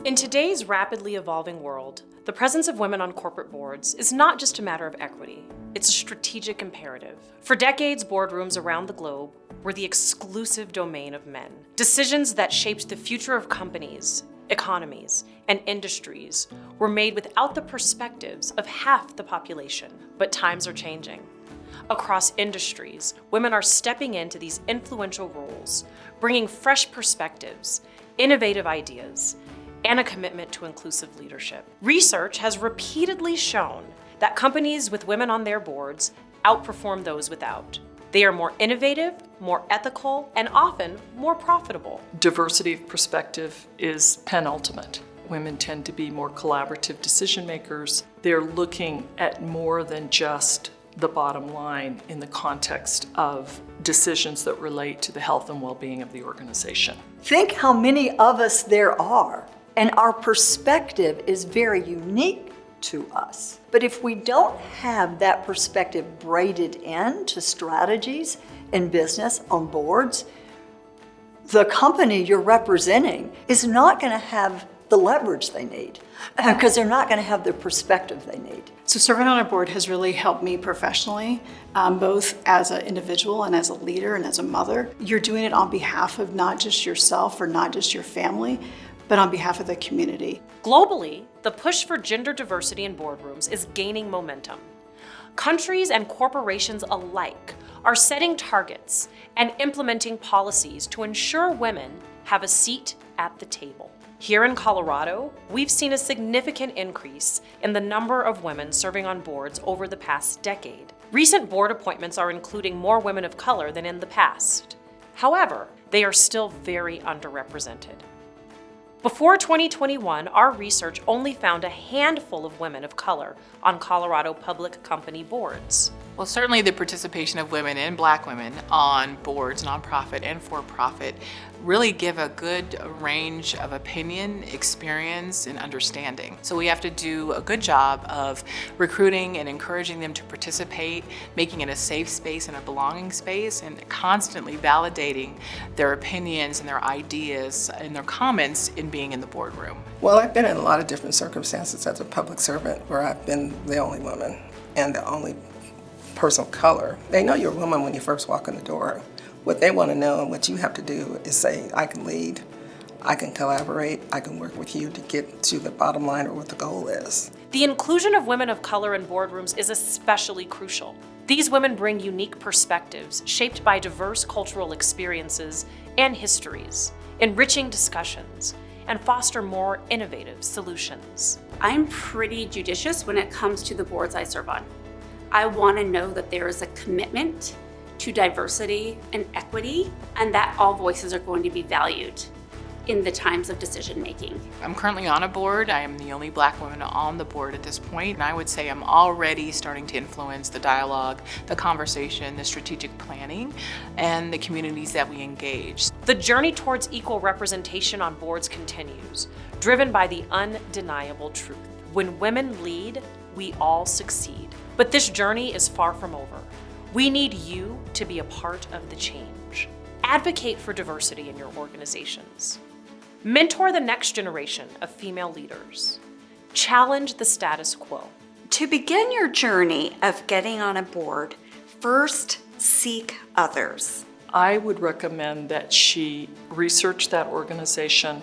In today's rapidly evolving world, the presence of women on corporate boards is not just a matter of equity, it's a strategic imperative. For decades, boardrooms around the globe were the exclusive domain of men. Decisions that shaped the future of companies, economies, and industries were made without the perspectives of half the population. But times are changing. Across industries, women are stepping into these influential roles, bringing fresh perspectives, innovative ideas, and a commitment to inclusive leadership. Research has repeatedly shown that companies with women on their boards outperform those without. They are more innovative, more ethical, and often more profitable. Diversity of perspective is penultimate. Women tend to be more collaborative decision makers. They're looking at more than just the bottom line in the context of decisions that relate to the health and well-being of the organization. Think how many of us there are, and our perspective is very unique to us. But if we don't have that perspective braided into strategies in business on boards, the company you're representing is not going to have the leverage they need because they're not going to have the perspective they need. So serving on a board has really helped me professionally, both as an individual and as a leader and as a mother. You're doing it on behalf of not just yourself or not just your family, but on behalf of the community. Globally, the push for gender diversity in boardrooms is gaining momentum. Countries and corporations alike are setting targets and implementing policies to ensure women have a seat at the table. Here in Colorado, we've seen a significant increase in the number of women serving on boards over the past decade. Recent board appointments are including more women of color than in the past. However, they are still very underrepresented. Before 2021, our research only found a handful of women of color on Colorado public company boards. Well, certainly the participation of women and Black women on boards, nonprofit and for-profit, really give a good range of opinion, experience, and understanding. So we have to do a good job of recruiting and encouraging them to participate, making it a safe space and a belonging space, and constantly validating their opinions and their ideas and their comments in being in the boardroom. Well, I've been in a lot of different circumstances as a public servant where I've been the only woman and the only person of color. They know you're a woman when you first walk in the door. What they want to know and what you have to do is say, I can lead, I can collaborate, I can work with you to get to the bottom line or what the goal is. The inclusion of women of color in boardrooms is especially crucial. These women bring unique perspectives shaped by diverse cultural experiences and histories, enriching discussions, and foster more innovative solutions. I'm pretty judicious when it comes to the boards I serve on. I want to know that there is a commitment to diversity and equity, and that all voices are going to be valued in the times of decision making. I'm currently on a board. I am the only Black woman on the board at this point, and I would say I'm already starting to influence the dialogue, the conversation, the strategic planning, and the communities that we engage. The journey towards equal representation on boards continues, driven by the undeniable truth. When women lead, we all succeed. But this journey is far from over. We need you to be a part of the change. Advocate for diversity in your organizations. Mentor the next generation of female leaders. Challenge the status quo. To begin your journey of getting on a board, first seek others. I would recommend that she research that organization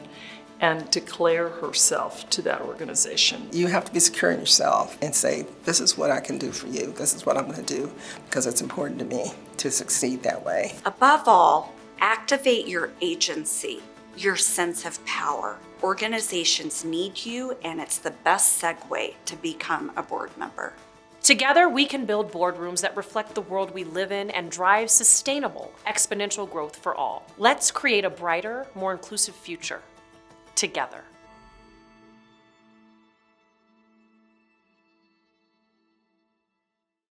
and declare herself to that organization. You have to be secure in yourself and say, this is what I can do for you. This is what I'm going to do because it's important to me to succeed that way. Above all, activate your agency, your sense of power. Organizations need you, and it's the best segue to become a board member. Together, we can build boardrooms that reflect the world we live in and drive sustainable, exponential growth for all. Let's create a brighter, more inclusive future together.